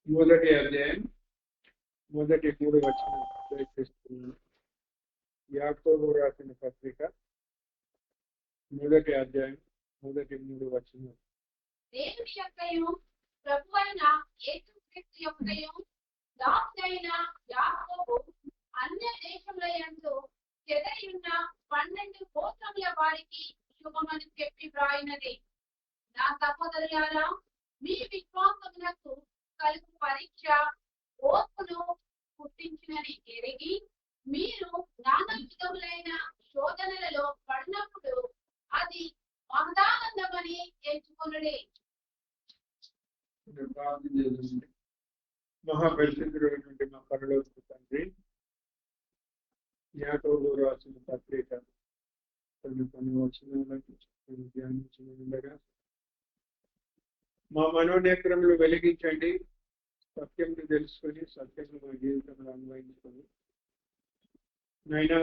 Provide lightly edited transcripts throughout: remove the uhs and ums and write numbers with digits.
మొదటి అధ్యాయం మొదటి 3 వచనం ప్రయత్నిస్తున్నాను. యాకోబు రాసిన పత్రిక మొదటి అధ్యాయం మొదటి 3 వచనం. దేవుని యొక్కయు ప్రభువైన యేసుక్రీస్తు యొక్కయు దాసుడైన యాకోబు అన్య దేశములయందు చెదరియున్న 12 గోత్రముల వారికి శుభమని చెప్పి వ్రాయినది. నా సహోదరులారా, మీ విశ్వాసమునకు కలుగు పరీక్ష ఓర్పును పుట్టించినని ఎరిగి మీరు నానా విధములైన శోధనలలో పడినప్పుడు అది మహదానందమని ఎంచుకొనుడి. మహాపరిశుద్ధుడైనటువంటి మా పరలోక తండ్రి, యాకోబు రాసిన పత్రిక కొన్ని వచనాలను ధ్యానించిన ఉండగా మా మనోనేత్రములు వెలిగించండి, సత్యమును తెలుసుకొని సత్యమును మా జీవితంలో అన్వయించుకొని నైనా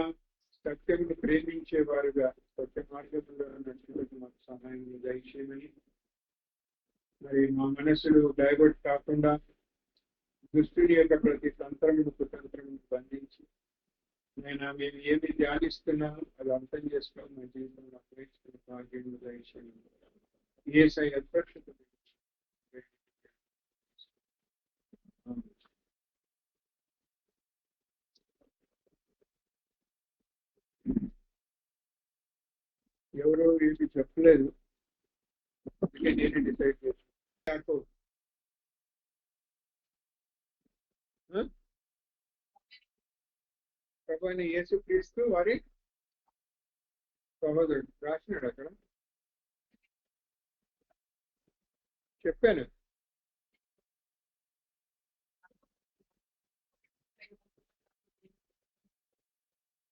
సత్యమును ప్రేమించేవారుగా సత్య మార్గంలో నడుచుకుంటూ మాకు సహాయం దయచేయమని, మరి మా మనసులు డైవర్ట్ కాకుండా దుష్టుని యొక్క ప్రతి తంత్రమును కుతంత్రమును బంధించి నేను మేము ఏమి ధ్యానిస్తున్నామో అది అర్థం చేసుకొని మా జీవితంలో అన్వయించుకుని భాగ్యము దయచేయమని యేసయ్య పరిశుద్ధ ఎవరో ఏమి చెప్పలేదు, అందుకే నేను డిసైడ్ చేశాను. ప్రభువైన యేసుక్రీస్తు వారి సహోదరుడు రాసినాడు అక్కడ. చెప్పాను,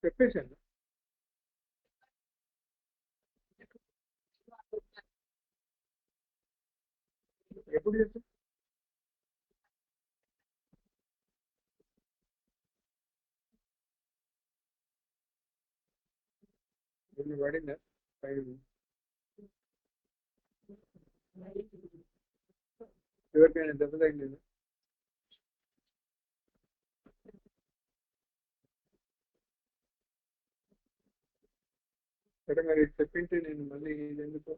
చెప్పేశాను. ఎప్పుడు చెప్పు? నిన్ను పడిందా? ఎవరికైనా దెబ్బ తగిలిందా? సరే, మరి చెప్పింటే నేను మళ్ళీ ఇది ఎందుకు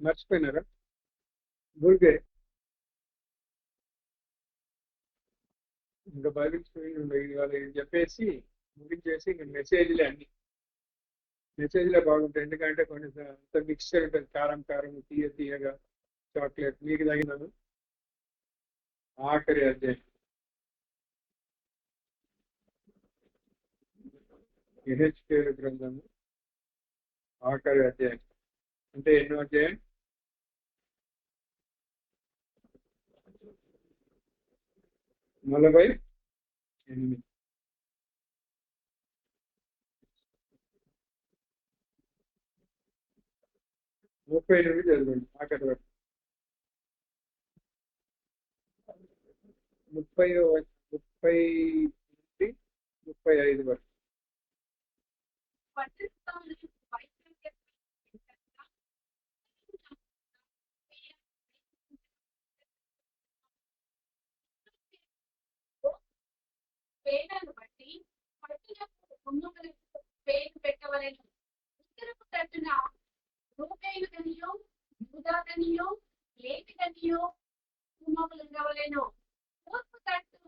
మర్చిపోయినారా? ఊరికే ఇంకా బైబిల్ ఇవాళ చెప్పేసి ముగించేసి ఇంకా మెసేజ్లే అన్ని మెసేజ్లే బాగుంటాయి. ఎందుకంటే కొన్ని అంత మిక్స్చర్ ఉంటుంది, కారం కారం తీయగా చాక్లెట్. మీకు తగినను ఆఖరి అధ్యాయం ఎహెచ్కేలు గ్రంథము ఆఖరి అధ్యాయం. అంటే ఎన్నో అధ్యాయం? 48. 38 చదవండి ఆఖరి వరకు. 30 నుండి 35 వరకు. పేర్లను బట్టి పట్టులకు ముందుకు పేరు పెట్టవలెను. ఉత్తరపు తట్టున రూపేయుడనియో యూదాదనియో లేవిదనియో కుటుంబములు ఉండవలెను. తూర్పు తట్టు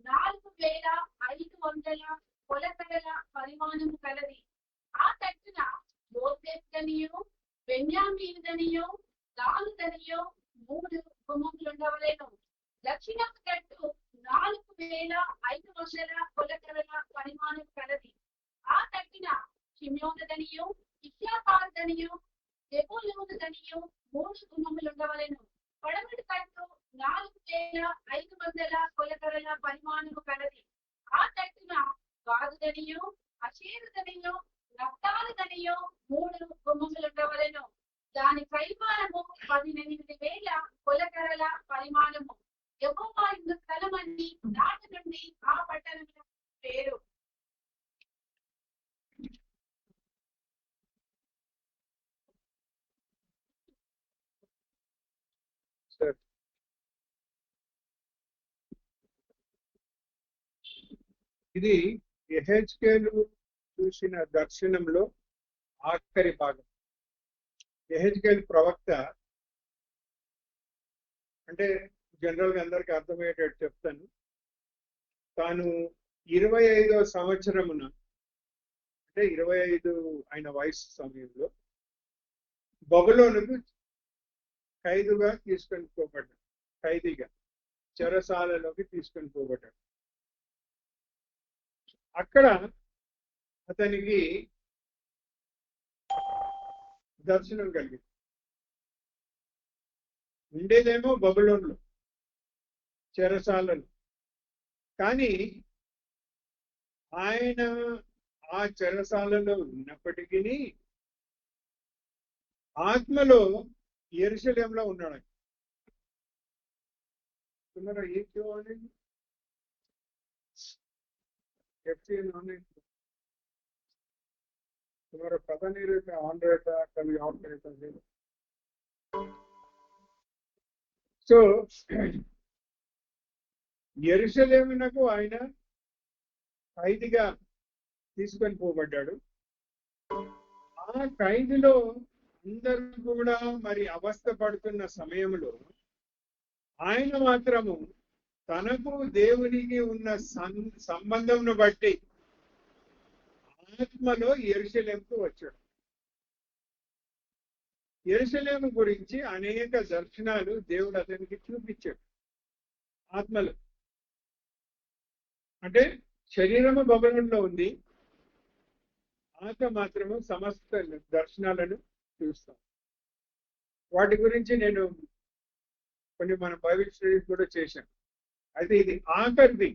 4,500 కొలతగల పరిమాణము కలది. ఆ తట్టున యోసేపుదనియో బెన్యామీనుదనియో దానుదనియో 3 గుమ్మములు ఉండవలెను. దక్షిణపు తట్టు 4,500 కొలతగల పరిమాణం కలది. ఆ తట్టున షిమ్యోనుదనియో ఇశ్శాఖారుదనియో జెబూలూనుదనియో 3 గుమ్మములు ఉండవలెను. పడమటి తట్టు 4,500 కొలతగల పరిమాణము కలది. ఆ తట్టున గాదుదనియో అషేరుదనియో నఫ్తాలుదనియో 3 గుమ్మములు ఉండవలెను. దాని పరిమాణము 18,000 కొలతగల పరిమాణము. యెహోవా ఇందు స్థలమని నాటి నుండి ఆ పట్టణముల పేరు. సార్ ఇది యెహెజ్కేలు చూసిన దర్శనంలో ఆఖరి భాగం. యెహెజ్కేలు ప్రవక్త అంటే జనరల్ గా అందరికి అర్థమయ్యేటట్టు చెప్తాను. తాను 25వ సంవత్సరమున అంటే 25 ఆయన వయసు సమయంలో బబులోనుకు ఖైదుగా తీసుకొని పోబడ్డాడు. ఖైదీగా చెరసాలలోకి తీసుకొని పోబడ్డాడు. అక్కడ అతనికి దర్శనం కలిగింది. ఉండేదేమో బబులోన్లో చెరసాలలో, కానీ ఆయన ఆ చెరసాలలో ఉన్నప్పటికీ ఆత్మలో యెరూషలేంలో ఉన్నాడు. तुम्हारा ये क्यों आने एफसीएन आने तुम्हारा पता नहीं रहता, ऑन रहता कभी ऑफ रहता है. సో యెరూషలేమునకు ఆయన ఖైదీగా తీసుకొని పోబడ్డాడు. ఆ ఖైదులో అందరూ కూడా మరి అవస్థ పడుతున్న సమయంలో ఆయన మాత్రము తనకు దేవునికి ఉన్న సంబంధంను బట్టి ఆత్మలో యెరూషలేముకు వచ్చాడు. యెరూషలేము గురించి అనేక దర్శనాలు దేవుడు అతనికి చూపించాడు ఆత్మలో. అంటే శరీరము బబులోనులో ఉంది, ఆత్మ మాత్రము సమస్త దర్శనాలను చూస్తాం. వాటి గురించి నేను కొన్ని మన బైబిల్ స్టడీస్ కూడా చేశాను. అయితే ఇది ఆఖరిది,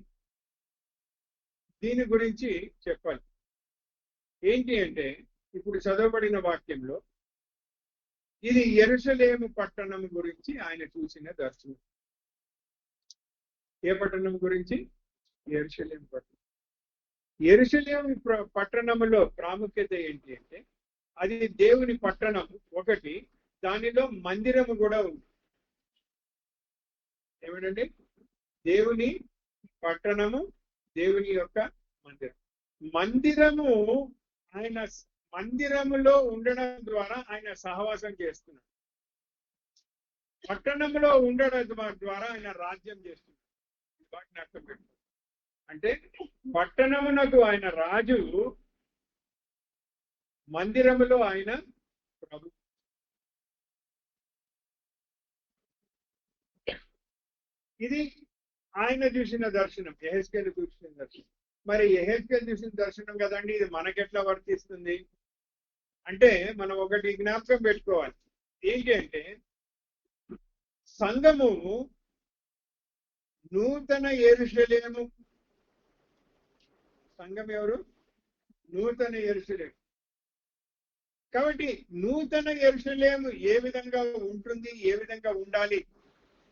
దీని గురించి చెప్పాలి. ఏంటి అంటే ఇప్పుడు చదవబడిన వాక్యంలో ఇది యెరూషలేము పట్టణం గురించి ఆయన చూసిన దర్శనం. ఏ పట్టణం గురించి? యెరూషలేము పట్టణం. యెరూషలేము పట్టణంలో ప్రాముఖ్యత ఏంటి అంటే అది దేవుని పట్టణం ఒకటి, దానిలో మందిరము కూడా ఉంది. ఏమిటంటే దేవుని పట్టణము, దేవుని యొక్క మందిరం. మందిరము ఆయన మందిరములో ఉండడం ద్వారా ఆయన సహవాసం చేస్తున్నాడు. పట్టణంలో ఉండడం ద్వారా ఆయన రాజ్యం చేస్తున్నాడు. వాటిని అర్థం పెట్టు. అంటే పట్టణమునకు ఆయన రాజు, మందిరములో ఆయన ప్రభు. ఇది ఆయన చూసిన దర్శనం, యెహెజ్కేలు చూసిన దర్శనం. మరి యెహెజ్కేలు చూసిన దర్శనం కదండి, ఇది మనకెట్లా వర్తిస్తుంది అంటే మనం ఒకటి జ్ఞాపకం పెట్టుకోవాలి. ఏంటి అంటే సంఘము నూతన యెరూషలేము. సంఘం ఎవరు? నూతన యెరూషలేము. కాబట్టి నూతన యెరూషలేము ఏ విధంగా ఉంటుంది, ఏ విధంగా ఉండాలి,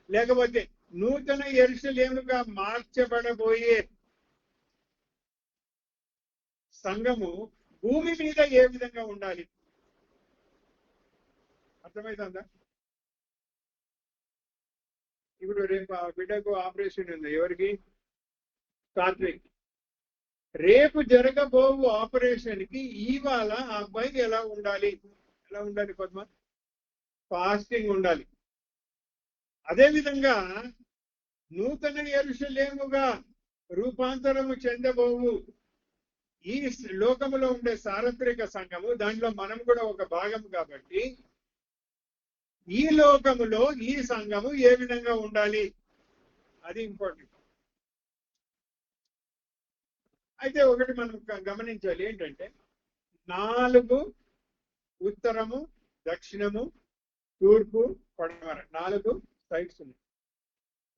లేకపోతే నూతన యెరూషలేముగా మార్చబడబోయే సంఘము భూమి మీద ఏ విధంగా ఉండాలి, అర్థమవుతుందా? ఇప్పుడు రేపు ఆ బిడ్డకు ఆపరేషన్ ఉంది. ఎవరికి? సాత్విక్. రేపు జరగబోవు ఆపరేషన్ కి ఇవాళ ఆ అబ్బాయికి ఎలా ఉండాలి? ఎలా ఉండాలి పద్మ? ఫాస్టింగ్ ఉండాలి. అదేవిధంగా నూతన యెరూషలేముగా రూపాంతరము చెందబోవు ఈ లోకములో ఉండే సార్వత్రిక సంఘము, దాంట్లో మనం కూడా ఒక భాగం కాబట్టి ఈ లోకములో ఈ సంఘము ఏ విధంగా ఉండాలి, అది ఇంపార్టెంట్. అయితే ఒకటి మనం గమనించాలి ఏంటంటే 4 ఉత్తరము, దక్షిణము, తూర్పు, పడమర 4 సైడ్స్ ఉన్నాయి.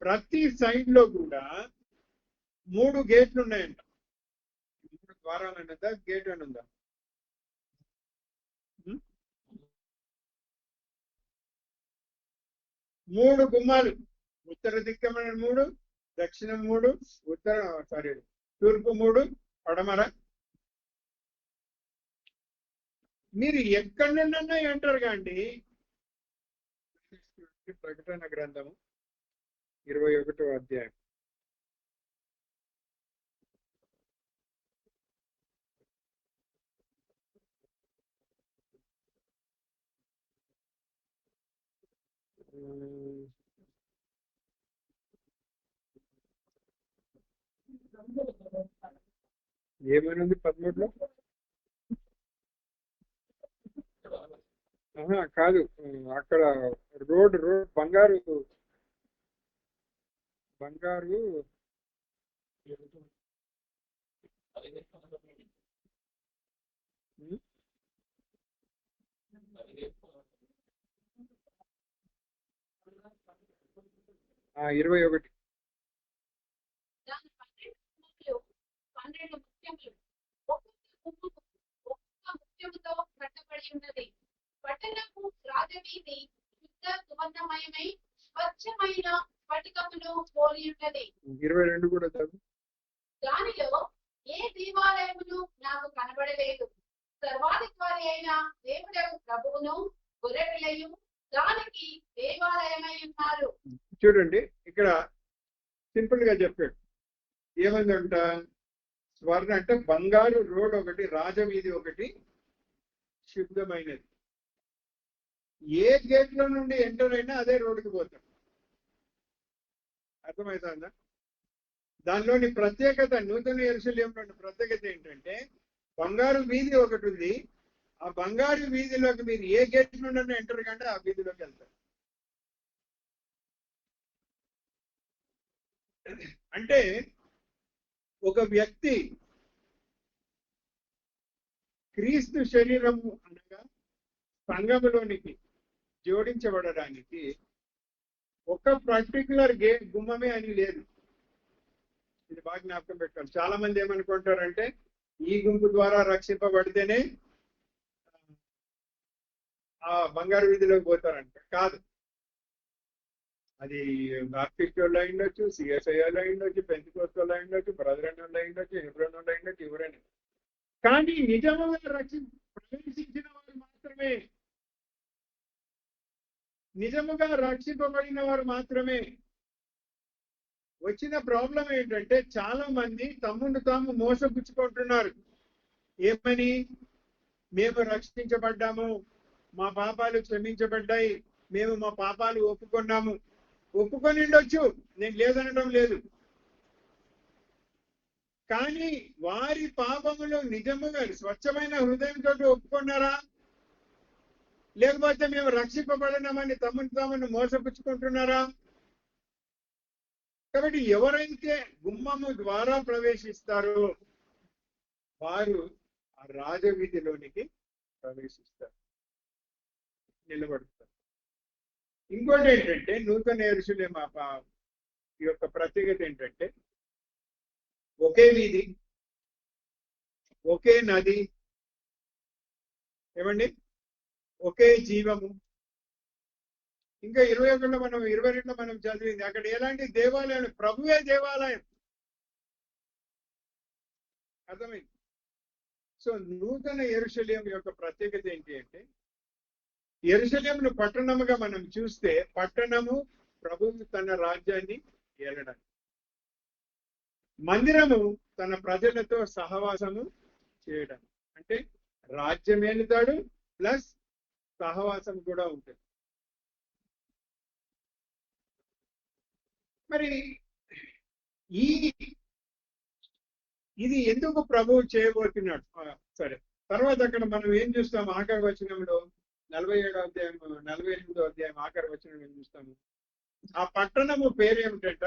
ప్రతి సైడ్ లో కూడా 3 గేట్లు ఉన్నాయంట. 3 ద్వారాలు ఉన్నదా, గేట్ అని ఉందా? 3 గుమ్మాలు. ఉత్తర దిక్కమైన 3, దక్షిణం 3, తూర్పు 3, పడమర. మీరు ఎక్కడి నుండన్నా ఎంటర్ కాండి, ప్రకటన గ్రంథము 21వ అధ్యాయం. ఏమైనా 13లో? కాదు, అక్కడ రోడ్ బంగారు ఉమ్, 21. దాని 12 ముత్యములు ఒక్కొక్క ముత్యముతో కట్టబడి ఉన్నది. పట్టణము రాజవీధి శుద్ధ సువర్ణమయమై స్వచ్ఛమైన స్ఫటికమును పోలి ఉన్నది. 22 కూడా చదువు. దానిలో ఏ దేవాలయమును నాకు కనబడలేదు. సర్వాధికారి అయిన దేవుడకు ప్రభువును గొర్రెపిల్లయు దానికి దేవాలయమై ఉన్నారు. చూడండి, ఇక్కడ సింపుల్ గా చెప్పాడు. ఏమందంట? స్వర్ణ అంటే బంగారు రోడ్ ఒకటి, రాజవీధి ఒకటి, శుద్ధమైనది. ఏ గేట్ లో నుండి ఎంటర్ అయినా అదే రోడ్డుకి పోతాం. అర్థమవుతుందా? దానిలోని ప్రత్యేకత, నూతన యెరూషలేములోని ప్రత్యేకత ఏంటంటే బంగారు వీధి ఒకటి ఉంది. ఆ బంగారు వీధిలోకి మీరు ఏ గేట్ నుండి ఎంటర్ కంటే ఆ వీధిలోకి వెళ్తారు. అంటే ఒక వ్యక్తి క్రీస్తు శరీరము అనగా సంఘములోనికి జోడించబడడానికి ఒక పర్టికులర్ గుమ్మమే అని లేదు. ఇది బాగా జ్ఞాపకం పెట్టుకోవాలి. చాలా మంది ఏమనుకుంటారంటే ఈ గుంపు ద్వారా రక్షింపబడితేనే ఆ బంగారు వీధిలోకి పోతారంట. కాదు, అది బాప్టిస్ట్ వాళ్ళు అయి ఉండొచ్చు, సిఎస్ఐ వాళ్ళు అయి ఉండొచ్చు, పెంతికోస్తు వాళ్ళు అయి ఉండొచ్చు, బ్రదరన్ వాళ్ళు అయి ఉండొచ్చు, హెబ్రోన్ వాళ్ళు అయి ఉండొచ్చు, ఎవరైనా. కానీ నిజముగా ప్రవేశించిన వారు మాత్రమే, నిజముగా రక్షింపబడిన వారు మాత్రమే. వచ్చిన ప్రాబ్లం ఏంటంటే చాలా మంది తమ్మును తాము మోసపుచ్చుకుంటున్నారు. ఏమని? మేము రక్షించబడ్డాము, మా పాపాలు క్షమించబడ్డాయి, మేము మా పాపాలు ఒప్పుకున్నాము. ఒప్పుకొని ఉండొచ్చు, నేను లేదనడం లేదు. కానీ వారి పాపములు నిజముగా స్వచ్ఛమైన హృదయంతో ఒప్పుకున్నారా? లేకపోతే మేము రక్షింపబడినామని తమను మోసపుచ్చుకుంటున్నారా? కాబట్టి ఎవరైతే గుమ్మము ద్వారా ప్రవేశిస్తారో వారు ఆ రాజవీధిలోనికి ప్రవేశిస్తారు, నిలబడతారు. ఇంకోటి ఏంటంటే నూతన యెరూషలేము యొక్క ప్రత్యేకత ఏంటంటే ఒకే వీధి, ఒకే నది, ఏమండి, ఒకే జీవము. ఇంకా 22 మనం చదివింది అక్కడ ఎలాంటి దేవాలయం? ప్రభువే దేవాలయం. అర్థమైంది? సో నూతన యెరూషలేము యొక్క ప్రత్యేకత ఏంటి అంటే యెరూషలేమును పట్టణముగా మనం చూస్తే పట్టణము ప్రభువు తన రాజ్యాన్ని ఏలడానికి, మందిరము తన ప్రజలతో సహవాసము చేయడం. అంటే రాజ్యం ఏలుతాడు ప్లస్ సహవాసం కూడా ఉంటుంది. మరి ఇది ఎందుకు ప్రభువు చేయబోతున్నాడు? సరే, తర్వాత అక్కడ మనం ఏం చూస్తాము? ఆఖరి వచనంలో 47వ అధ్యాయం 48వ అధ్యాయం ఆఖరి వచనం ఏం చూస్తాము? ఆ పట్టణము పేరు ఏమిటంట?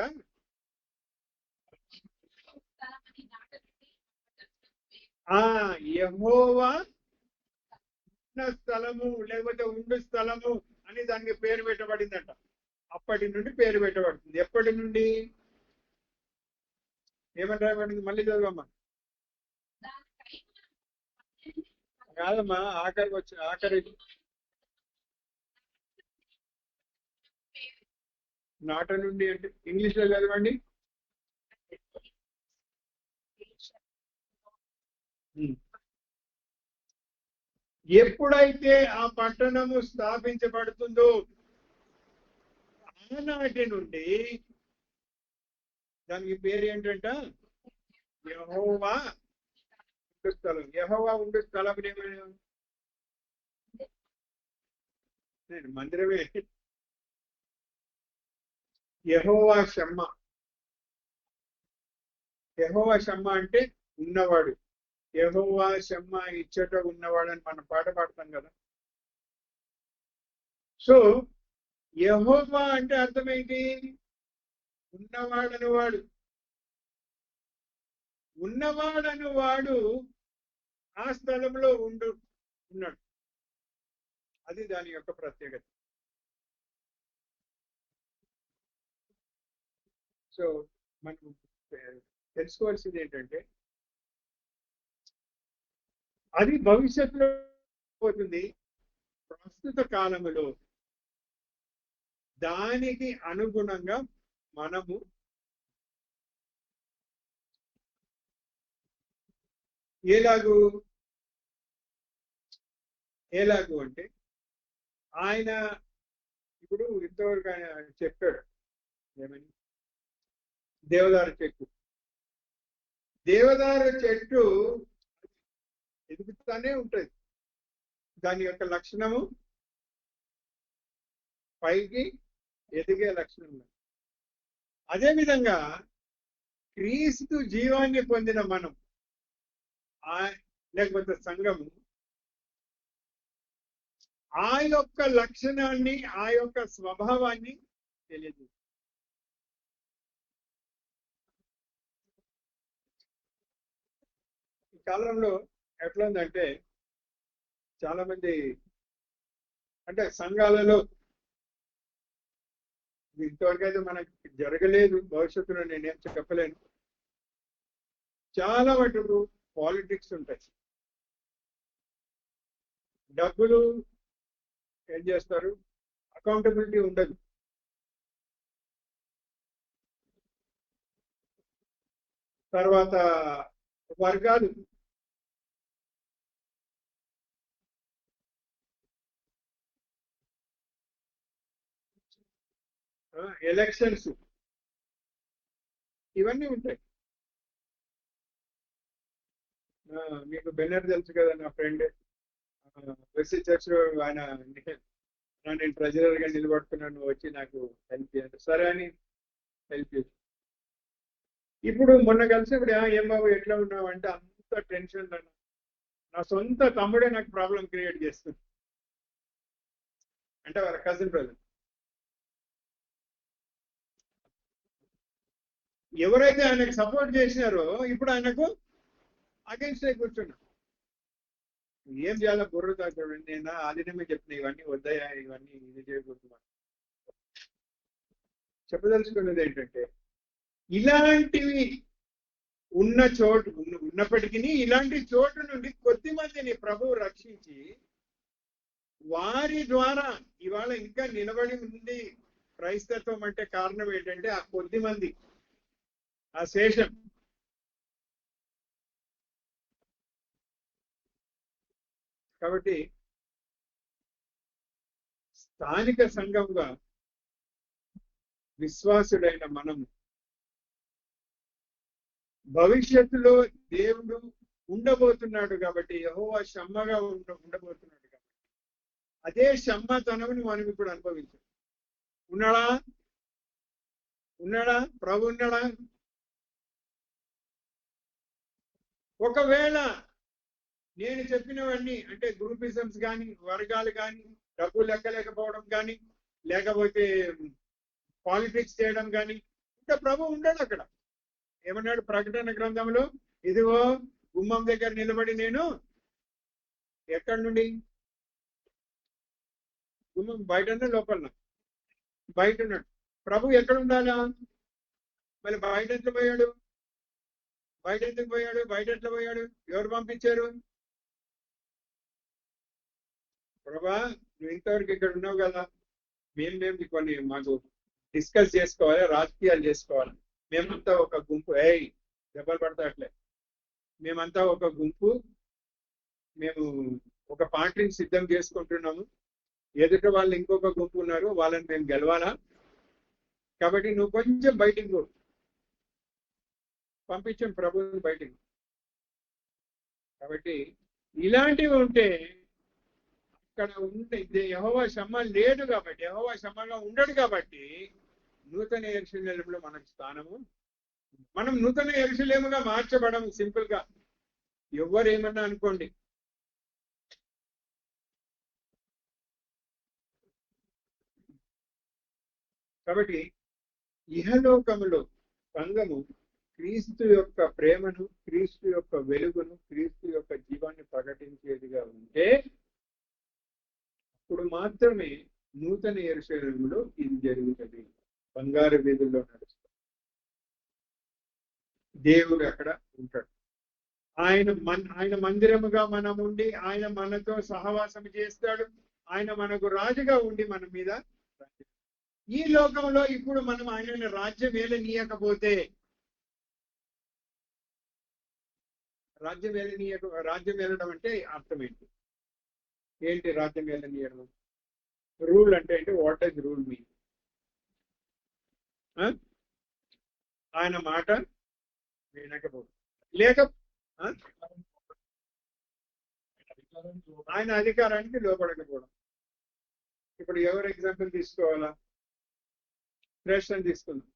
యెహోవా స్థలము, లేకపోతే ఉండు స్థలము అని దానికి పేరు పెట్టబడిందంట. అప్పటి నుండి పేరు పెట్టబడుతుంది. ఎప్పటి నుండి? ఏమని రాయబడింది? మళ్ళీ చదవమ్మా. కాదమ్మా, ఆఖరి నాట నుండి అంటే ఇంగ్లీష్ లో చదవండి. ఎప్పుడైతే ఆ పట్టణము స్థాపించబడుతుందో ఆనాటి నుండి దానికి పేరు ఏంటంట, యెహోవా ఉండు స్థలం. యెహోవా ఉండు స్థలం ఏమైనా నేను మందిరమే. యెహోవా షమ్మ. యెహోవా షమ్మ అంటే ఉన్నవాడు. యెహోవా షమ్మ ఇచ్చట ఉన్నవాడు అని మనం పాట పాడతాం కదా. సో యెహోవా అంటే అర్థమేంటి? ఉన్నవాడని వాడు. ఉన్నవాడని వాడు ఆ స్థలంలో ఉన్నాడు. అది దాని యొక్క ప్రత్యేకత. సో మనం తెలుసుకోవాల్సింది ఏంటంటే అది భవిష్యత్తులో పోతుంది. ప్రస్తుత కాలంలో దానికి అనుగుణంగా మనము ఎలాగూ అంటే ఆయన ఇప్పుడు ఇంతవరకు ఆయన చెప్పాడు ఏమని, దేవదారు చెట్టు ఎదుగుతానే ఉంటుంది. దాని యొక్క లక్షణము పైకి ఎదిగే లక్షణం. అదేవిధంగా క్రీస్తు జీవాన్ని పొందిన మనం లేకపోతే సంఘము ఆ యొక్క లక్షణాన్ని, ఆ యొక్క స్వభావాన్ని తెలియదు. ఈ కాలంలో ఎట్లా ఉందంటే చాలా మంది అంటే సంఘాలలో ఇంతవరకు అయితే మనకి జరగలేదు, భవిష్యత్తులో నేనేం చెప్పలేను. చాలా మటుకు పాలిటిక్స్ ఉంటాయి. డబ్బులు ఏం చేస్తారు, అకౌంటబిలిటీ ఉండదు. తర్వాత వర్గాలు, ఎలక్షన్స్, ఇవన్నీ ఉంటాయి. మీకు బెన్నర్ తెలుసు కదా, నా ఫ్రెండ్ వెస్సీ చర్చ్. ఆయన నేను ట్రెజరర్ గా నిలబడుతున్నాను, వచ్చి నాకు హెల్ప్ చేయండి. సరే అని హెల్ప్ చేసి ఇప్పుడు మొన్న కలిసినప్పుడు ఏం బాబు ఎట్లా ఉన్నావు అంటే అంత టెన్షన్. నా సొంత తమ్ముడే నాకు ప్రాబ్లం క్రియేట్ చేస్తుంది. అంటే వాళ్ళ కజిన్ బ్రదర్. ఎవరైతే ఆయనకు సపోర్ట్ చేసినారో ఇప్పుడు ఆయనకు అగెన్స్ట్ అయి కూర్చున్నా. ఏం చేయాలో బుర్ర తాకూడదు. నేను ఆదినమే చెప్పిన ఇవన్నీ వద్దయా, ఇవన్నీ ఇది చేయకూడదు. చెప్పదలుచుకున్నది ఏంటంటే ఇలాంటివి ఉన్నప్పటికీ ఇలాంటి చోటు నుండి కొద్ది మందిని ప్రభువు రక్షించి వారి ద్వారా ఇవాళ ఇంకా నిలబడి ఉంది క్రైస్తత్వం. అంటే కారణం ఏంటంటే ఆ కొద్ది మంది, ఆ శేషం. కాబట్టి స్థానిక సంఘంగా విశ్వాసుడైన మనం భవిష్యత్తులో దేవుడు ఉండబోతున్నాడు కాబట్టి, యెహోవా షమ్మగా ఉండబోతున్నాడు కాబట్టి అదే షమ్మతనముని మనం ఇప్పుడు అనుభవించాం. ఉన్నాడా ప్రభు ఉన్నాడా? ఒకవేళ నేను చెప్పినవన్నీ అంటే గ్రూపిజమ్స్ కానీ, వర్గాలు కానీ, డబ్బు లెక్కలేకపోవడం కానీ, లేకపోతే పాలిటిక్స్ చేయడం కానీ, ఇంకా ప్రభు ఉండడు అక్కడ. ఏమన్నాడు ప్రకటన గ్రంథంలో? ఇదిగో గుమ్మం దగ్గర నిలబడి నేను. ఎక్కడి నుండి? గుమ్మం బయటనే లోపల? బయట ఉన్నాడు. ప్రభు ఎక్కడ ఉండాలా? మళ్ళీ బయట ఎట్లా పోయాడు? బయట ఎందుకు పోయాడు? బయట ఎట్లా పోయాడు? ఎవరు పంపించారు? ప్రభా నువ్వు ఇంతవరకు ఇక్కడ ఉన్నావు కదా, మేము కొన్ని మాకు డిస్కస్ చేసుకోవాలి, రాజకీయాలు చేసుకోవాలి. మేమంతా ఒక గుంపు. దెబ్బలు పడతాట్లే. మేమంతా ఒక గుంపు, మేము ఒక పార్టీని సిద్ధం చేసుకుంటున్నాము. ఎదుట వాళ్ళు ఇంకొక గుంపు ఉన్నారు, వాళ్ళని మేము గెలవాలా? కాబట్టి నువ్వు కొంచెం బయటికి పో, పంపించాం ప్రభువుని బయటికి. కాబట్టి ఇలాంటివి ఉంటే అక్కడ ఉంటే యెహోవా షమ్మా లేడు కాబట్టి, యెహోవా షమ్మాగా ఉండడు కాబట్టి నూతన యెరూషలేములో మనకు స్థానము. మనం నూతన యెరూషలేముగా మార్చబడం సింపుల్ గా. ఎవరేమన్నా అనుకోండి. కాబట్టి ఇహలోకములో సంఘము క్రీస్తు యొక్క ప్రేమను, క్రీస్తు యొక్క వెలుగును, క్రీస్తు యొక్క జీవాన్ని ప్రకటించేదిగా ఉంటే ఇప్పుడు మాత్రమే నూతన యెరూషలేములో ఇది జరుగుతుంది. బంగారు వీధుల్లో నడుస్తుంది. దేవుడు అక్కడ ఉంటాడు. ఆయన మందిరముగా మనం ఉండి ఆయన మనతో సహవాసం చేస్తాడు. ఆయన మనకు రాజుగా ఉండి మన మీద. ఈ లోకంలో ఇప్పుడు మనం ఆయన రాజ్యం ఏలనీయకపోతే, రాజ్యం ఏలడం అంటే అర్థం ఏంటి? రాజ్యం ఏలనీయడం? రూల్ అంటే వాట్ డస్ రూల్ మీన్? ఆయన మాట వినకపోతే, లేక ఆయన అధికారానికి లోపడకపోవడం. ఇప్పుడు ఎవరు ఎగ్జాంపుల్ తీసుకోవాలా? ఫ్రెష్ అని తీసుకుందాం.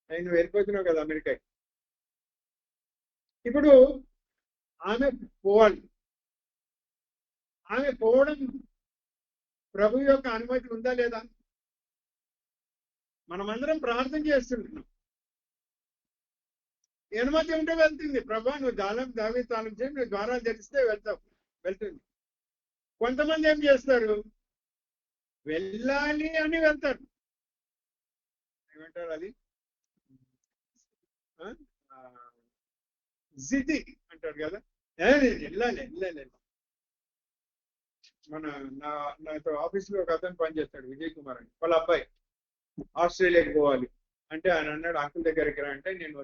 నువ్వు వెళ్ళిపోతున్నావు కదా అమెరికాకి. ఇప్పుడు ఆమె పోవాలి. ఆమె పోవడం ప్రభు యొక్క అనుమతి ఉందా లేదా? మనమందరం ప్రార్థన చేస్తుంటున్నాం. అనుమతి ఉంటే వెళ్తుంది. ప్రభా నువ్వు దావి తాళం చేయి, నువ్వు ద్వారాలు తెరిస్తే వెళ్తుంది. కొంతమంది ఏం చేస్తారు? వెళ్ళాలి అని వెళ్తారు. ఏమంటారు అది? జిది అంటారు కదా. వెళ్ళాలి. నాతో ఆఫీస్ లో ఒక అతను పనిచేస్తాడు, విజయ్ కుమార్ అని. వాళ్ళ అబ్బాయి ఆస్ట్రేలియాకి పోవాలి అంటే ఆయన అన్నాడు, అంకుల్ దగ్గరికి రా అంటే నేను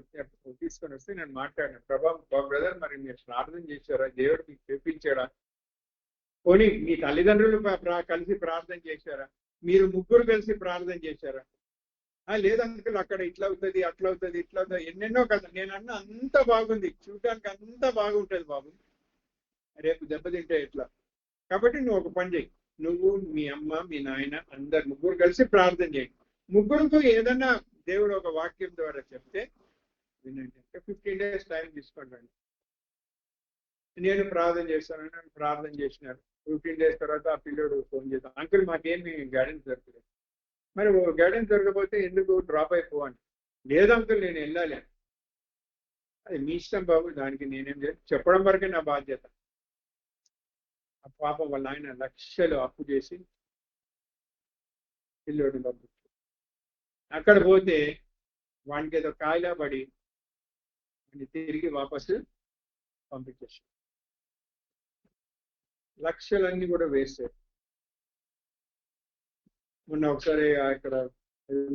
తీసుకొని వస్తే నేను మాట్లాడాను. బ్రదర్ మరి మీరు ప్రార్థన చేశారా? దేవుడు మీకు చెప్పించాడా? పోనీ మీ తల్లిదండ్రులు కలిసి ప్రార్థన చేశారా? మీరు ముగ్గురు కలిసి ప్రార్థన చేశారా? లేదు అంకుల్ అక్కడ ఇట్లా అవుతుంది, అట్లా అవుతుంది, ఇట్లా అవుతుంది, ఎన్నెన్నో కదా. నేను అన్న అంత బాగుంది, చూడడానికి అంత బాగుంటుంది బాబు, రేపు దెబ్బతింటే ఎట్లా? కాబట్టి నువ్వు ఒక పని చేయి, నువ్వు మీ అమ్మ మీ నాయన అందరు ముగ్గురు కలిసి ప్రార్థన చేయండి. ముగ్గురుకు ఏదన్నా దేవుడు ఒక వాక్యం ద్వారా చెప్తే వినండి. 15 days టైం తీసుకోండి. నేను ప్రార్థన చేస్తానని నన్ను ప్రార్థన చేసినారు. 15 days తర్వాత ఆ పిల్లడు ఫోన్ చేస్తాను, అంకుల్ మాకేమి గైడెన్స్ దొరకలేదు. మరి గైడెన్స్ దొరకకపోతే ఎందుకు డ్రాప్ అయిపోవాలి? లేదు అంకుల్ నేను వెళ్ళాలి. అది మీ ఇష్టం బాబు, దానికి నేనేం చెప్పడం వరకే నా బాధ్యత. ఆ పాపం వాళ్ళ ఆయన లక్షలు అప్పు చేసి పిల్లోడు డబ్బు అక్కడ పోతే వానికి ఏదో కాయలా పడి తిరిగి వాపసు పంపించేసి లక్షలన్నీ కూడా వేస్ట్. మొన్న ఒకసారి అక్కడ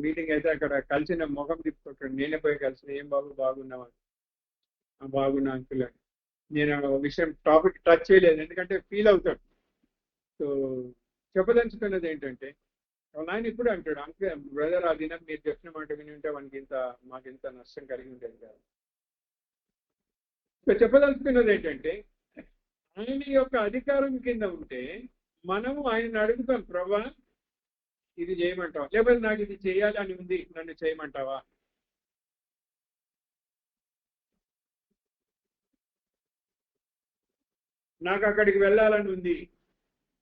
మీటింగ్ అయితే అక్కడ కలిసిన ముఖం తిప్పుకుంటాడు. నేనే పోయి కలిసిన, ఏం బాబు బాగున్నావా? బాగున్నా అంకుల్ అని. నేను విషయం టాపిక్ టచ్ చేయలేదు, ఎందుకంటే ఫీల్ అవుతాడు. సో చెప్పదలుచుకున్నది ఏంటంటే ఆయన ఇప్పుడు అంటాడు, అంకుల్ బ్రదర్ ఆ దినం మీరు చెప్పిన మాట విని ఉంటే మాకు ఇంత నష్టం కలిగి ఉండేది కాదు. సో చెప్పదలుచుకున్నది ఏంటంటే ఆయన యొక్క అధికారం కింద ఉంటే మనము ఆయనను అడుగుతాం, ప్రభా ఇది చేయమంటావా? లేకపోతే నాకు ఇది చేయాలి అని ఉంది, నన్ను చేయమంటావా? నాకు అక్కడికి వెళ్ళాలని ఉంది,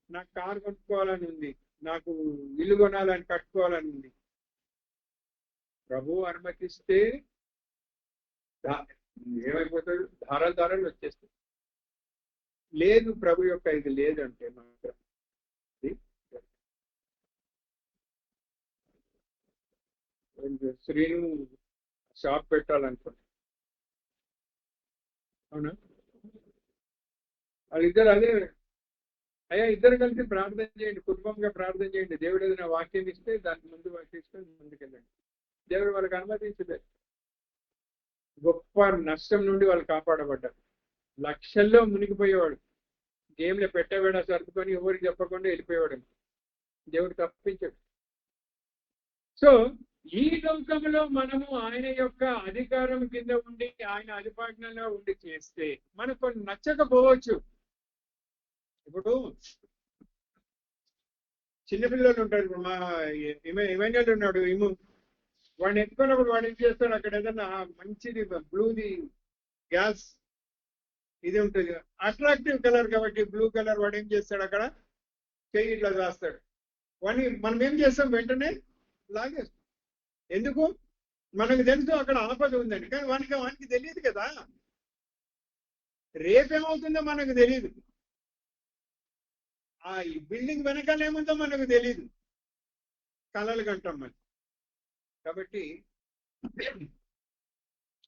నాకు కారు కొనుక్కోవాలని ఉంది, నాకు ఇల్లు కొనాలని కట్టుకోవాలని ఉంది. ప్రభు అనుమతిస్తే ఏమైపోతాడు? ధారాలు వచ్చేస్తాయి. లేదు ప్రభు యొక్క ఇది లేదంటే మాత్రం శ్రీను షాప్ పెట్టాలనుకోండి, అవునా? వాళ్ళిద్దరు అదే అయ్యా ఇద్దరు కలిసి ప్రార్థన చేయండి, కుటుంబంగా ప్రార్థన చేయండి. దేవుడు ఏదైనా వాక్యం ఇస్తే దానికి ముందు తీసుకొని ముందుకెళ్ళండి. దేవుడు వాళ్ళకి అనుమతించలేదు. గొప్ప నష్టం నుండి వాళ్ళు కాపాడబడ్డారు. లక్షల్లో మునిగిపోయేవాడు, గేమ్లో పెట్టబెడా సర్దుకొని ఎవరికి చెప్పకుండా వెళ్ళిపోయేవాడు. దేవుడు తప్పించాడు. సో ఈ లోకంలో మనము ఆయన యొక్క అధికారం కింద ఉండి ఆయన అధిపాజ్ఞలో ఉండి చేస్తే మనకు కొన్ని నచ్చకపోవచ్చు. ఇప్పుడు చిన్నపిల్లలు ఉంటారు. ఇప్పుడు మా ఇమాన్యుయల్ ఉన్నాడు, వాడిని ఎత్తుకున్నప్పుడు వాడు ఏం చేస్తాడు, అక్కడ ఏదన్నా మంచిది బ్లూది గ్యాస్ ఇది ఉంటుంది, అట్రాక్టివ్ కలర్ కాబట్టి బ్లూ కలర్, వాడు ఏం చేస్తాడు అక్కడ చెయ్యి ఇట్లా రాస్తాడు. వాడిని మనం ఏం చేస్తాం, వెంటనే లాగేస్తాం. ఎందుకు? మనకు తెలుసు అక్కడ ఆపద ఉందని, కానీ వానికి తెలియదు కదా, రేపేమవుతుందో మనకు తెలియదు, ఆ బిల్డింగ్ వెనకాల ఏముందో మనకు తెలియదు, కలలు కంటాం మనం. కాబట్టి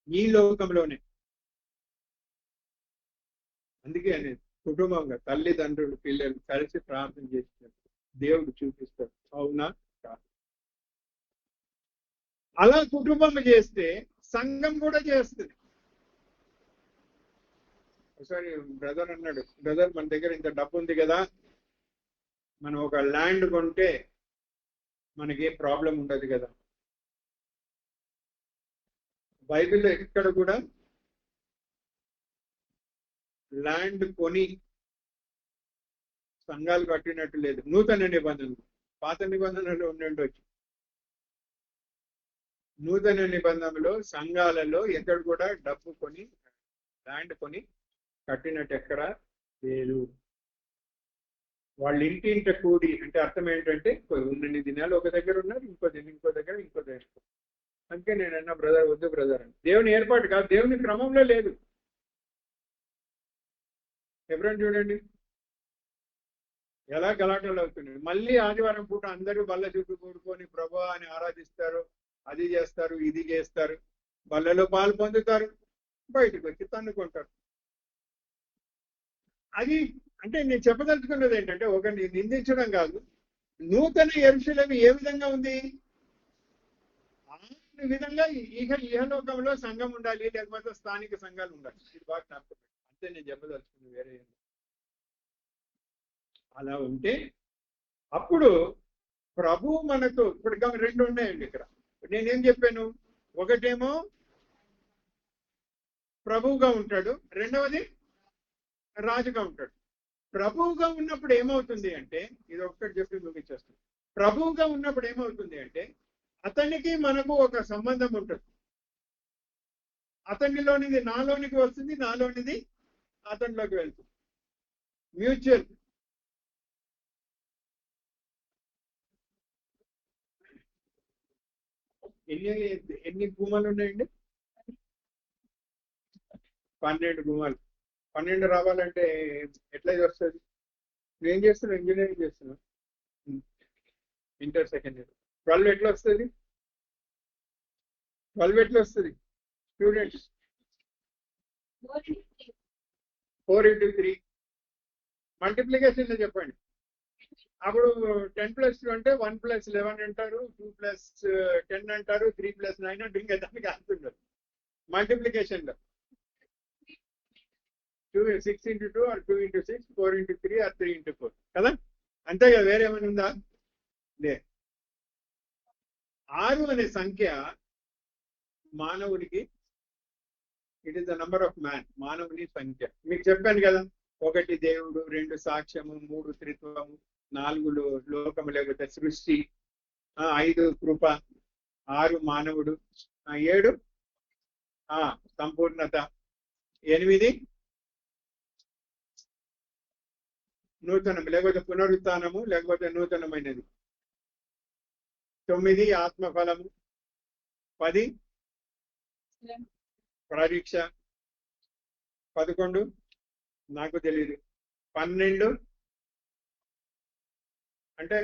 ఈ లోకంలోనే, అందుకే కుటుంబంగా తల్లిదండ్రులు పిల్లలు కలిసి ప్రార్థన చేసినట్టు దేవుడు చూపిస్తాడు. అవునా కాదు? అలా కుటుంబం చేస్తే సంఘం కూడా చేస్తుంది. ఒకసారి బ్రదర్ అన్నాడు, బ్రదర్ మన దగ్గర ఇంత డబ్బు ఉంది కదా, మనం ఒక ల్యాండ్ కొంటే మనకి ఏ ప్రాబ్లం ఉండదు కదా. బైబిల్లో ఎక్కడ కూడా ల్యాండ్ కొని సంఘాలు కట్టినట్టు లేదు. నూతన నిబంధనలు, పాత నిబంధనలు ఉండొచ్చు, నూతన నిబంధనలో సంఘాలలో ఎక్కడ కూడా డబ్బు కొని ల్యాండ్ కొని కట్టినట్టు ఎక్కడ లేదు. వాళ్ళు ఇంటింట కూడి, అంటే అర్థం ఏంటంటే ఉన్నన్ని దినాలు ఒక దగ్గర ఉన్నారు, ఇంకో దగ్గర. అందుకే నేను అన్న బ్రదర్ వద్దు బ్రదర్ అని. దేవుని ఏర్పాటు కాదు, దేవుని క్రమంలో లేదు. ఎవరైనా చూడండి ఎలా గలాటలు అవుతున్నాయి. మళ్ళీ ఆదివారం పూట అందరూ బల్ల చుట్టూ కూడుకొని ప్రభువా అని ఆరాధిస్తారు, అది చేస్తారు, ఇది చేస్తారు, బల్లలో పాలు పొందుతారు, బయటకు వచ్చి తన్నుకుంటారు. అది అంటే నేను చెప్పదలుచుకున్నది ఏంటంటే, ఒకరిని నిందించడం కాదు, నూతన యెరూషలేము ఏ విధంగా ఉంది, ఆ విధంగా ఇహలోకంలో సంఘం ఉండాలి, లేకపోతే స్థానిక సంఘాలు ఉండాలి. ఇది బాగా జ్ఞాపకం. అంతే నేను చెప్పదలుచుకున్నది, వేరే అలా ఉంటే అప్పుడు ప్రభు మనకు, ఇప్పుడు రెండు ఉన్నాయండి ఇక్కడ. నేనేం చెప్పాను, ఒకటేమో ప్రభువుగా ఉంటాడు, రెండవది రాజుగా ఉంటాడు. ప్రభువుగా ఉన్నప్పుడు ఏమవుతుంది అంటే, ఇది ఒక్కటి చెప్పి ముగించేస్తాను. ప్రభువుగా ఉన్నప్పుడు ఏమవుతుంది అంటే, అతనికి మనకు ఒక సంబంధం ఉంటుంది. అతనిలోనిది నాలోనికి వస్తుంది, నాలోనిది అతనిలోకి వెళ్తుంది. మ్యూచువల్. ఎన్ని గుమ్మలు ఉన్నాయండి? 12 గుమ్మలు. 12 రావాలంటే ఎట్లా వస్తుంది? నువ్వేం చేస్తున్నావు? ఇంజనీరింగ్ చేస్తున్నావు, ఇంటర్ సెకండ్ ఇయర్. 12 ఎట్లా వస్తుంది? 12 ఎట్లా వస్తుంది స్టూడెంట్స్? 4 into 3 మల్టిప్లికేషన్ చెప్పండి. అప్పుడు 10 + 2 అంటే 1 + 11 అంటారు, 2 + 10 అంటారు, 3 + 9 అంటే ఇంకా దానికి అంతుండదు మల్టిప్లికేషన్ లో. 6 into 2 or 2 into 6, 4 into 3 or 3 into 4 కదా, అంతే కదా, వేరే ఏమైనా ఉందా? లే. 6 అనే సంఖ్య మానవుడికి, it is the number of man, మానవుని సంఖ్య. మీకు చెప్పాను కదా, 1 దేవుడు, 2 సాక్ష్యము, 3 త్రిత్వము, 4 లోకము లేకపోతే సృష్టి, 5 కృప, 6 మానవుడు, 7 సంపూర్ణత, 8 నూతనం లేకపోతే పునరుత్థానము లేకపోతే నూతనమైనది, 9 ఆత్మఫలము, 10 పరీక్ష, 11 నాకు తెలియదు, 12 అంటే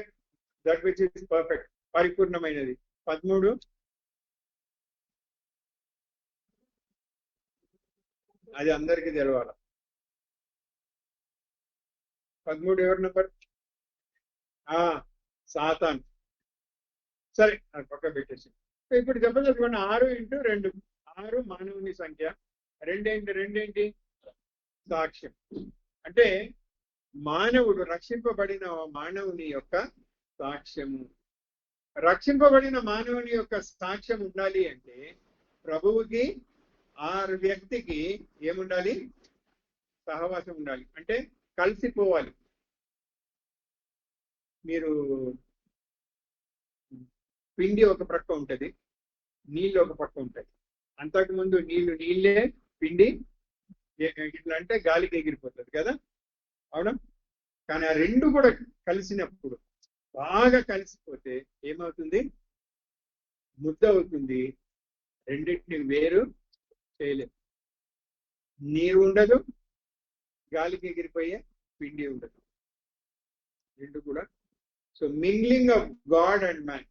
దట్ విచ్ ఇస్ పర్ఫెక్ట్, పరిపూర్ణమైనది, 13 అది అందరికీ తెలవాలి. 13 ఎవరి నెంబర్? సాతాన్. సరే అది పక్క పెట్టేసి ఇప్పుడు చెప్పదలుచుకోండి. 6 into 2, 6 మానవుని సంఖ్య, 2 సాక్ష్యం. అంటే మానవుడు, రక్షింపబడిన మానవుని యొక్క సాక్ష్యము. రక్షింపబడిన మానవుని యొక్క సాక్ష్యం ఉండాలి అంటే ప్రభువుకి ఆ వ్యక్తికి ఏముండాలి? సహవాసం ఉండాలి. అంటే కలిసిపోవాలి. మీరు పిండి ఒక ప్రక్క ఉంటుంది, నీళ్ళు ఒక పక్క ఉంటాయి. అంతకుముందు నీళ్ళే, పిండి ఇట్లా అంటే గాలికి ఎగిరిపోతుంది కదా, అవునా? కానీ ఆ రెండు కూడా కలిసినప్పుడు, బాగా కలిసిపోతే ఏమవుతుంది? ముద్ద అవుతుంది. రెండింటిని వేరు చేయలేదు. నీరు ఉండదు, గాలికి ఎగిరిపోయే పిండి ఉండదు, రెండు కూడా. So mingling of God and man.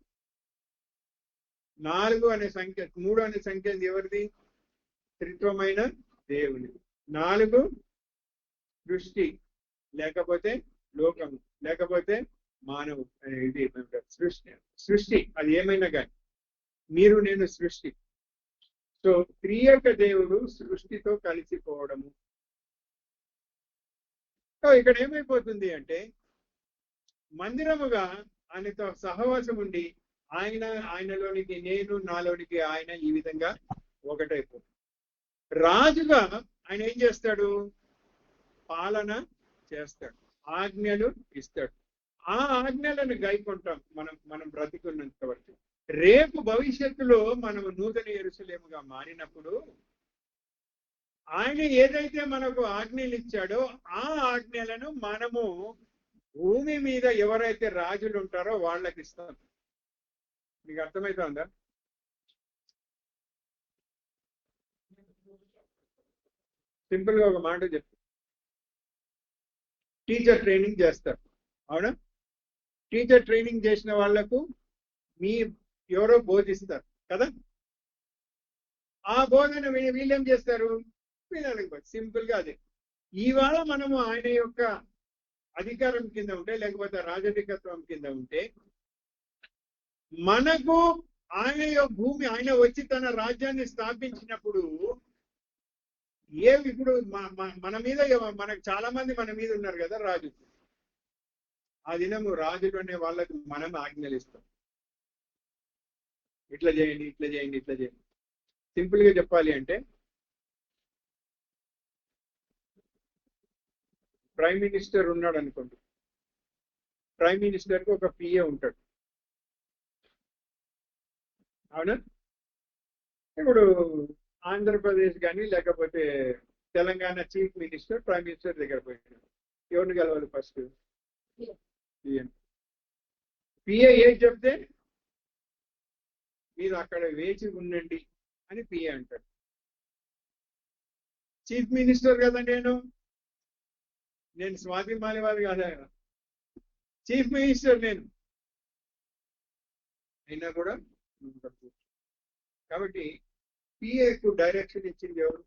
4 అనే సంఖ్య, 3 అనే సంఖ్య ఎవరిది? త్రిత్వమైన దేవుని. 4 సృష్టి, లేకపోతే లోకము, లేకపోతే మానవు. ఇది సృష్టి అది ఏమైనా కానీ, మీరు నేను సృష్టి. సో త్రియక దేవుడు సృష్టితో కలిసిపోవడము. సో ఇక్కడ ఏమైపోతుంది అంటే మందిరముగా ఆయనతో సహవాసం ఉండి ఆయనలోనికి నేను, నాలోనికి ఆయన, ఈ విధంగా ఒకటైపోతుంది. రాజుగా ఆయన ఏం చేస్తాడు? పాలన చేస్తాడు, ఆజ్ఞలు ఇస్తాడు. ఆ ఆజ్ఞలను గైకొంటాం మనం బ్రతికున్నంత వరకు. రేపు భవిష్యత్తులో మనము నూతన యెరూషలేముగా మారినప్పుడు ఆయన ఏదైతే మనకు ఆజ్ఞలు ఇచ్చాడో ఆ ఆజ్ఞలను మనము భూమి మీద ఎవరైతే రాజులు ఉంటారో వాళ్ళకి ఇస్తాం. మీకు అర్థమవుతుందా? సింపుల్ గా ఒక మాట చెప్తా. టీచర్ ట్రైనింగ్ చేస్తారు, అవునా? టీచర్ ట్రైనింగ్ చేసిన వాళ్లకు ఎవరో బోధిస్తారు కదా. ఆ బోధన వీళ్ళేం చేస్తారు? పిల్లలకి సింపుల్ గా అదే. ఇవాళ మనము ఆయన యొక్క అధికారం కింద ఉంటే, లేకపోతే రాజధికత్వం కింద ఉంటే, మనకు ఆయన భూమి, ఆయన వచ్చి తన రాజ్యాన్ని స్థాపించినప్పుడు ఇప్పుడు మన మీద మనకు చాలా మంది మన మీద ఉన్నారు కదా రాజు. ఆ దినము రాజులు అనే వాళ్ళకు మనం ఆజ్ఞలు ఇస్తాం. ఇట్లా చేయండి, ఇట్లా చేయండి, ఇట్లా చేయండి. సింపుల్ గా చెప్పాలి అంటే ప్రైమ్ మినిస్టర్ ఉన్నాడు అనుకోండి. ప్రైమ్ మినిస్టర్కి ఒక పిఏ ఉంటాడు, అవునా? ఇప్పుడు ఆంధ్రప్రదేశ్ కానీ లేకపోతే Telangana chief minister prime minister దగ్గర పోయినాడు. ఎవరిని కలవాలి? ఫస్ట్ పిఏ ఏది చెప్తే మీరు అక్కడ వేచి ఉండండి అని పిఏ అంటాడు. చీఫ్ మినిస్టర్ కదా నేను స్వాతి మాలివాది కాదా, చీఫ్ మినిస్టర్ నేను అయినా కూడా. కాబట్టి పిఏకు డైరెక్షన్ ఇచ్చింది ఎవరు?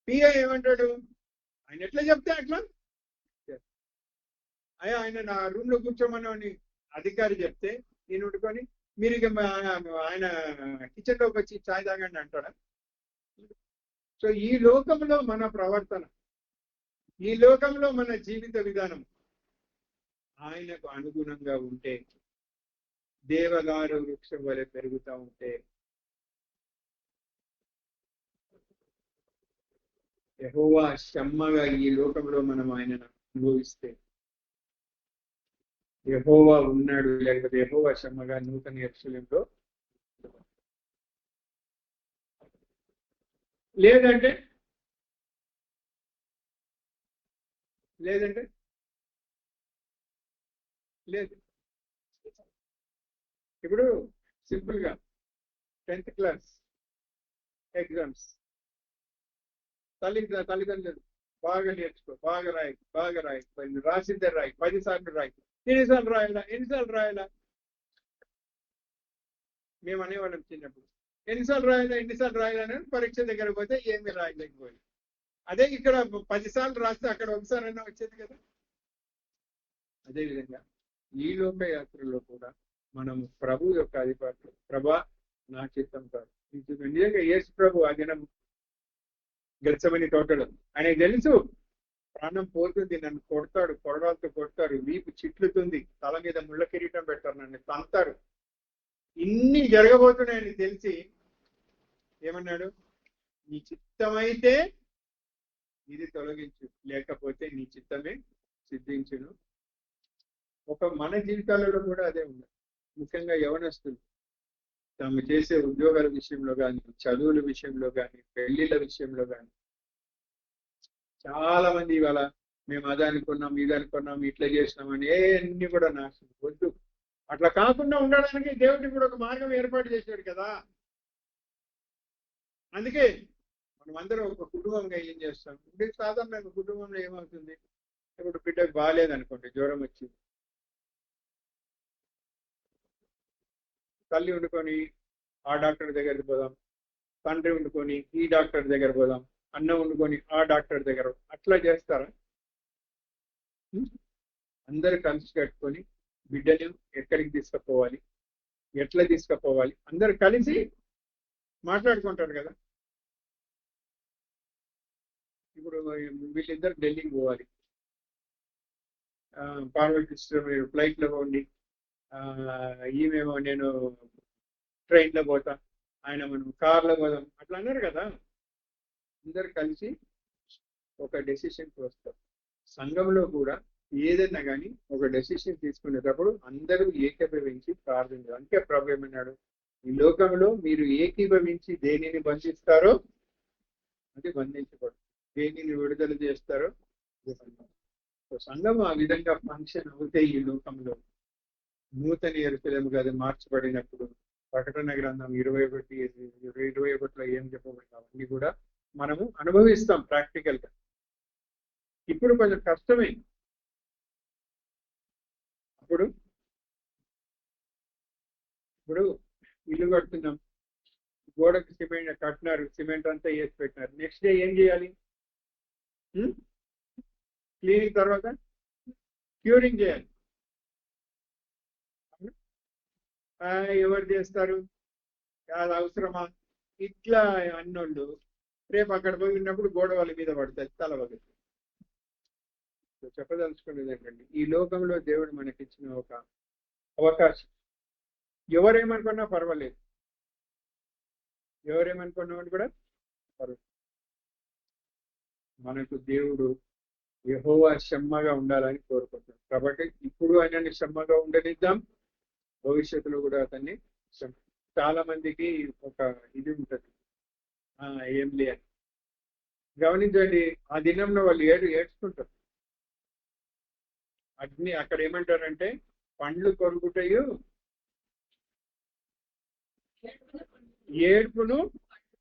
పిఏ ఏమంటాడు? ఆయన ఎట్లా చెప్తే అట్లా. అయ్యా ఆయన నా రూమ్ లో కూర్చోమని అధికారి చెప్తే నేను ఉట్టుకొని మీరు ఇక ఆయన కిచెన్ లోకి వచ్చి ఛాయ్ తాగండి అంటాడా? సో ఈ లోకంలో మన ప్రవర్తన, ఈ లోకంలో మన జీవిత విధానం ఆయనకు అనుగుణంగా ఉంటే, దేవదారు వృక్షం వలె పెరుగుతూ ఉంటే, యెహోవా షమ్మగా ఈ లోకంలో మనం ఆయనను అనుభవిస్తే, యెహోవా ఉన్నాడు, లేకపోతే యెహోవా షమ్మగా నూతన యెరూషలేములో లేదంటే లేదు. ఇప్పుడు సింపుల్ గా 10th క్లాస్ ఎగ్జామ్స్, తల్లిదండ్రులు బాగా నేర్చుకో, బాగా రాయి, రాసిద్దే రాయి, 10 సార్లు రాయి. ఎన్నిసార్లు రాయాలా? మేము అనేవాళ్ళం చిన్నప్పుడు, ఎన్నిసార్లు రాయాలని పరీక్ష దగ్గర పోతే ఏమి రాయలేకపోయింది. అదే ఇక్కడ 10 సార్లు రాస్తే అక్కడ ఒకసారైనా వచ్చేది కదా. అదేవిధంగా ఈ లోక యాత్రలో కూడా మనం ప్రభు యొక్క అధికారులు, ప్రభా నా చిత్తం కాదు. నిజంగా యేసు ప్రభు ఆ దినం గెత్సెమనీ తోటలో ఆయనకు తెలుసు ప్రాణం పోతుంది, నన్ను కొడతాడు, కొరడాలతో కొడతారు, వీపు చిట్లుతుంది, తల మీద ముళ్ళ కిరీటం పెడతారు, నన్ను తంతారు, ఇన్ని జరగబోతున్నాయని తెలిసి ఏమన్నాడు? నీ చిత్తమైతే ఇది తొలగించు, లేకపోతే నీ చిత్తమే సిద్ధించును. మన జీవితాలలో కూడా అదే ఉంది. ముఖ్యంగా యవనస్తులు తాము చేసే ఉద్యోగాల విషయంలో కానీ, చదువుల విషయంలో కానీ, పెళ్లిళ్ళ విషయంలో కానీ చాలా మంది ఇవాళ మేము అది అనుకున్నాం, ఇది అనుకున్నాం, ఇట్లా చేసినామని అన్ని కూడా నాశనం. వద్దు. అట్లా కాకుండా ఉండడానికి దేవుడు కూడా ఒక మార్గం ఏర్పాటు చేశాడు కదా. అందుకే మనం అందరం ఒక కుటుంబంగా ఏం చేస్తాం? అంటే సాధారణంగా కుటుంబంలో ఏమవుతుంది? ఇప్పుడు బిడ్డకు బాగాలేదనుకోండి, జ్వరం వచ్చింది, తల్లి వండుకొని ఆ డాక్టర్ దగ్గరికి పోదాం, తండ్రి వండుకొని ఈ డాక్టర్ దగ్గర పోదాం, అన్నం వండుకొని ఆ డాక్టర్ దగ్గర, అట్లా చేస్తారా? అందరు కలిసి కట్టుకొని బిడ్డని ఎక్కడికి తీసుకుపోవాలి, ఎట్లా తీసుకుపోవాలి, అందరు కలిసి మాట్లాడుకుంటారు కదా. ఇప్పుడు వీళ్ళిద్దరు ఢిల్లీకి పోవాలి, పార్వతి సిస్టర్ మీరు ఫ్లైట్లో పోండి, ఈమెమో నేను ట్రైన్లో పోతా, ఆయన మనం కార్లో పోదాం, అట్లా అన్నారు కదా. అందరు కలిసి ఒక డెసిషన్కి వస్తారు. సంఘంలో కూడా ఏదైనా కానీ ఒక డెసిషన్ తీసుకునేటప్పుడు అందరూ ఏకీభవించి ప్రార్థించారు. అంటే ప్రభు ఏమన్నాడు? ఈ లోకంలో మీరు ఏకీభవించి దేనిని బంధిస్తారో అది బంధించబడు, దేనిని విడుదల చేస్తారో అది బంధించబడు. సంఘం ఆ విధంగా ఫంక్షన్ అవుతాయి. ఈ లోకంలో నూతన యెరూషలేముగా అది మార్చబడినప్పుడు ప్రకటన గ్రంథం 21:21లో ఏం చెప్పబడింది అవన్నీ కూడా మనము అనుభవిస్తాం ప్రాక్టికల్ గా. ఇప్పుడు కొంచెం కష్టమే. ఇప్పుడు ఇల్లు కడుతున్నాం, గోడకు సిమెంట్ కట్టినారు, సిమెంట్ అంతా వేసి పెట్టినారు, నెక్స్ట్ డే ఏం చేయాలి? క్లీనింగ్ తర్వాత క్యూరింగ్ చేయాలి. ఎవరు చేస్తారు? అది అవసరమా? ఇట్లా అన్నోళ్ళు రేపు అక్కడ పోయి ఉన్నప్పుడు గోడ వాళ్ళ మీద పడుతుంది, తల వగదు. చెప్పదలుచుకునేది ఏంటండి, ఈ లోకంలో దేవుడు మనకిచ్చిన ఒక అవకాశం. ఎవరేమనుకున్నా పర్వాలేదు, ఎవరేమనుకున్నామని కూడా పర్వాలేదు. మనకు దేవుడు యెహోవా షమ్మగా ఉండాలని కోరుకుంటున్నాం. కాబట్టి ఇప్పుడు ఆయనని షమ్మగా ఉండనిద్దాం, భవిష్యత్తులో కూడా అతన్ని. చాలా మందికి ఒక ఇది ఉంటుంది, ఏం లేదు. గమనించండి, ఆ దినంలో వాళ్ళు ఏడ్చుకుంటారు. అక్కడ ఏమంటారంటే పండ్లు కొరుకుటయు ఏడుపును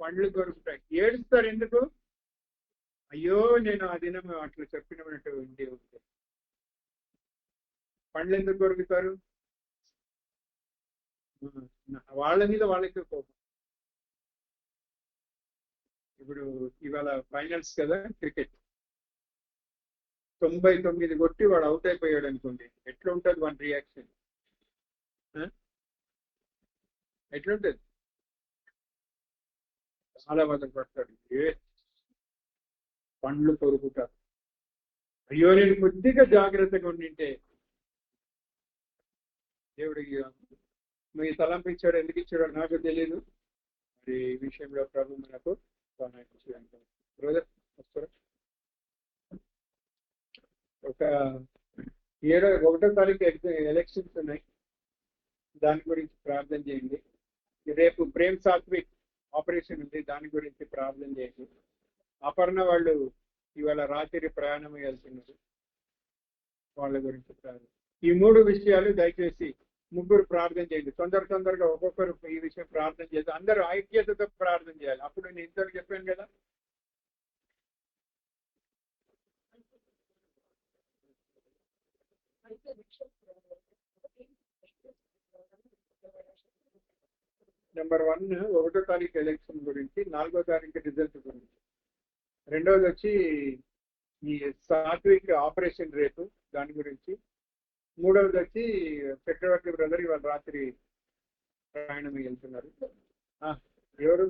పండ్లు కొరుకుతాయి. ఏడుస్తారు ఎందుకు? అయ్యో నేను ఆ దినం అట్లా చెప్పినట్టు ఇంటి ఉంటే. పండ్లు ఎందుకు కొరుకుతారు? వాళ్ళ మీద వాళ్ళకి కోపం. ఇప్పుడు ఇవాళ ఫైనల్స్ కదా క్రికెట్, 99 కొట్టి వాడు అవుట్ అయిపోయాడు అనుకోండి, ఎట్లా ఉంటుంది వాడి రియాక్షన్? ఎట్లుంటది? చాలా బాధపడతాడు. పండ్లు కొరుకుతారు. అయ్యో నేను కొద్దిగా జాగ్రత్తగా ఉండింటే దేవుడికి మీ తలంపు ఇచ్చాడు, ఎందుకు ఇచ్చాడో నాకు తెలియదు. మరి ఈ విషయంలో ప్రభు మనకు ఒక 1వ తారీఖు ఎలక్షన్స్ ఉన్నాయి, దాని గురించి ప్రార్థన చేయండి. రేపు ప్రేమ్ సాత్విక్ ఆపరేషన్ ఉంది, దాని గురించి ప్రార్థన చేయండి. అపర్ణ వాళ్ళు ఇవాళ రాత్రి ప్రయాణం వెళ్తున్నారు, వాళ్ళ గురించి ప్రార్థన. ఈ 3 విషయాలు దయచేసి ముగ్గురు ప్రార్థన చేయండి. తొందరగా ఒక్కొక్కరు ఈ విషయం ప్రార్థన చేసి అందరూ ఐక్యతతో ప్రార్థన చేయాలి. అప్పుడు నేను ఇంతవరకు చెప్పాను కదా. నెంబర్ 1 1వ తారీఖు ఎలక్షన్ గురించి, 4వ తారీఖు రిజల్ట్ గురించి, 2వది వచ్చి ఈ సాత్విక్ ఆపరేషన్ రేపు దాని గురించి, 3వది వచ్చి చక్రవర్తి బ్రదర్ ఇవాళ రాత్రి ప్రయాణం వెళ్తున్నారు. ఎవరు?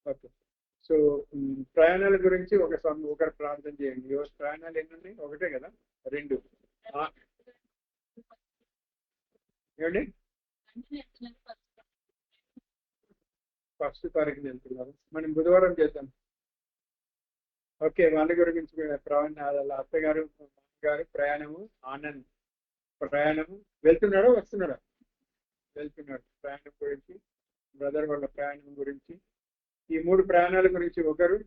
ఓకే. సో ప్రయాణాల గురించి ఒకరు ప్రార్థన చేయండి. ఎవరు ప్రయాణాలు ఎన్ని ఉన్నాయి? ఒకటే కదా, రెండు. ఏమండి? 1st తారీఖున వెళ్తున్నారు. మనం బుధవారం చేద్దాం. ఓకే, వాళ్ళ గురించి వాళ్ళ అత్తగారు గారు ప్రయాణము, ఆనంద్ ప్రయాణము. వెళ్తున్నాడా వస్తున్నాడా? వెళ్తున్నాడు. ప్రయాణం గురించి, బ్రదర్ వాళ్ళ ప్రయాణం గురించి, ఈ 3 ప్రయాణాల గురించి. ఒకరు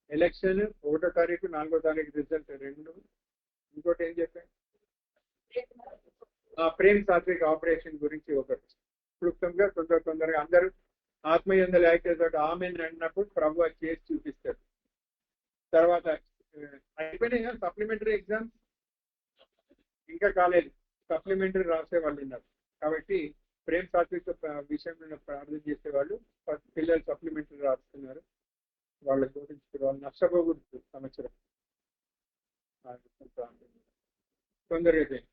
ఎలక్షన్ 1వ తారీఖు, 4వ తారీఖు రిజల్ట్ 2. ఇంకోటి ఏం చెప్పారు? ప్రేమ్ సాత్విక్ ఆపరేషన్ గురించి ఒకరు. క్లుప్తంగా తొందరగా అందరూ ఆత్మీయందల ఐక్యత ఆమె అన్నప్పుడు ప్రభు అది చేసి చూపిస్తారు. తర్వాత అయిపోయినాయి సప్లిమెంటరీ ఎగ్జామ్స్, ఇంకా కాలేదు. సప్లిమెంటరీ రాసే వాళ్ళు ఉన్నారు. కాబట్టి ప్రేమ్ సాత్విక్ విషయంలో ప్రార్థన చేసే వాళ్ళు పిల్లలు సప్లిమెంటరీ రాస్తున్నారు. వాళ్ళ గురించి వాళ్ళు నష్టపోకూడదు సంవత్సరం. తొందరగా చేయండి.